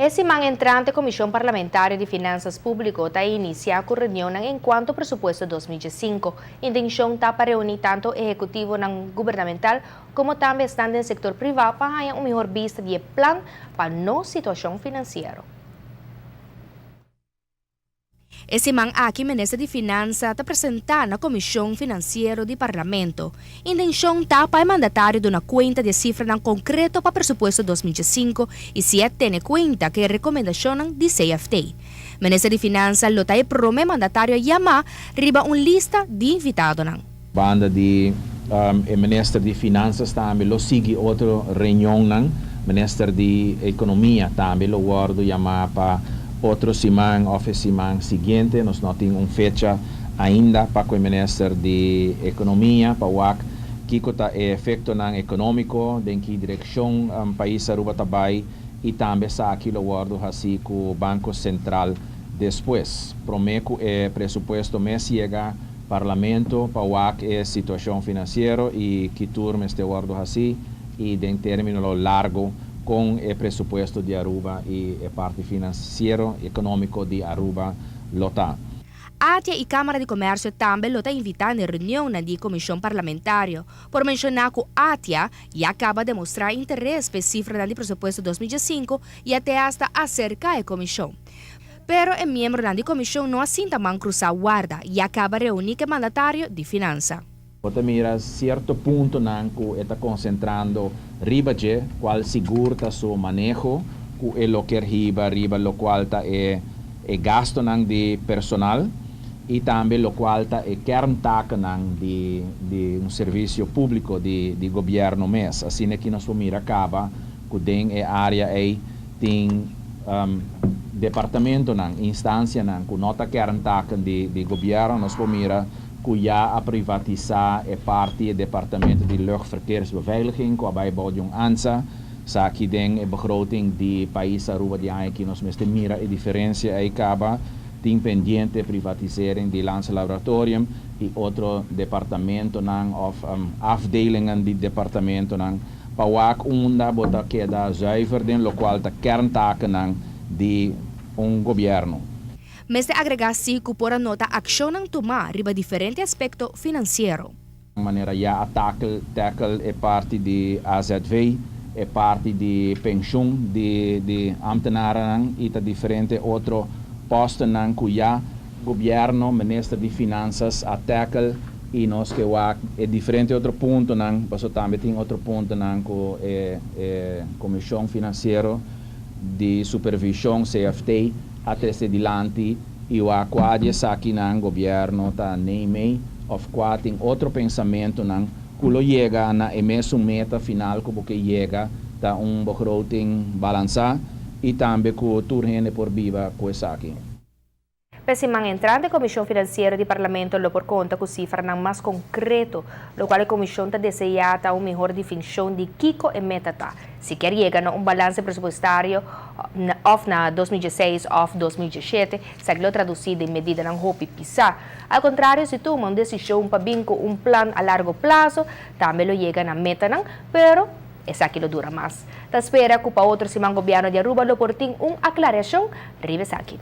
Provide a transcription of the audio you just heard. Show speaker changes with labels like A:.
A: Esse mang entrante Comissão Parlamentar de Finanças Público está a iniciar com reunião enquanto presupuesto 2025. Intenção está para reunir tanto o executivo governamental como também estando no setor privado para ganhar melhor vista de plano para a situação financeira. Esse man aqui, ministro de Finanças, está apresentando na Comissão Financeira do Parlamento. Intenção está para o mandatário de uma conta de cifra não concreto para o presupuesto 2025 e se tem em conta que é recomendação de CFT. Ministro de Finanças lo está para o mandatário chamar riba uma lista de invitados.
B: Banda de ministro de Finanças também lo sigue outra reunião ministro de Economia também lo guardo chamar para outro semana, semana seguinte, nós não temos uma fecha ainda para o Ministério de Economia, para o que está efeito econômico, em que direção o país Aruba vai e também está aqui o guardo assim com o Banco Central depois. Prometo que o presupuesto mês chega Parlamento para o situação financeira e que turma este guardo assim e em término largo com o presupuesto de Aruba e a parte financeira econômico de Aruba lota.
A: ATIA e Câmara de Comércio também lota invitar na reunião da Comissão Parlamentar. Por mencionar que ATIA já acaba de mostrar interesse específico no presupuesto 2025 e até hasta acerca da Comissão. Pero o membro da Comissão não assinta man cruzar guarda e acaba de reunir com o mandatário de Finanças.
B: Você mira certo ponto que está concentrando riba de qual segura seu manejo, que é o que riba lo qual está gasto de personal e também o qual está kerntaak de serviço público de governo mês. Assim que nós mira acaba que tem área tem departamento instância que nota kerntaak de governo nós mira que já a privatizar é parte do departamento de luchtverkeersbeveiliging, que vai bouwen ANSA, sa que tem a begroting de país Aruba de que nós mesmo mira a diferença aí acaba tem pendiente privatisering de Lance Laboratorium e outro departamento of afdelingen de departamento para onda bota queda zuiver den lo qual ta kerntaken de governo.
A: Mas de agregar-se que por a nota ação não tomar riba diferente aspecto financeiro.
B: De maneira já tackle é parte de AZV, é parte de pensão de ambtenaren e tá diferente outro posto que já governo, ministro de Finanças a tackle e nós que é diferente outro ponto mas também tem outro ponto que é Comissão Financeira de Supervisão CFT até se dilante e o quadro aqui no governo está nem of quatro tem outro pensamento que lo chega na mesma meta final que chega tá begroting balança e também que o turno por viva com isso aqui.
A: Pessimang entrante da Comissão Financeira do Parlamento lo por conta que cifra não mais concreto, lo qual a Comissão está desejada uma melhor definição de Kiko e meta tá. Se quer chegar a balanço pressupostário na 2016 ou 2017, segue lo traduzido em medida não roupa pisar. Ao contrário, se toma uma decisão para vinco plano a largo prazo, também lo chega na meta não, pero essa aqui lo dura mais. Ta espera que para outro simang governo de Aruba lo porting aclaração, ribe aqui.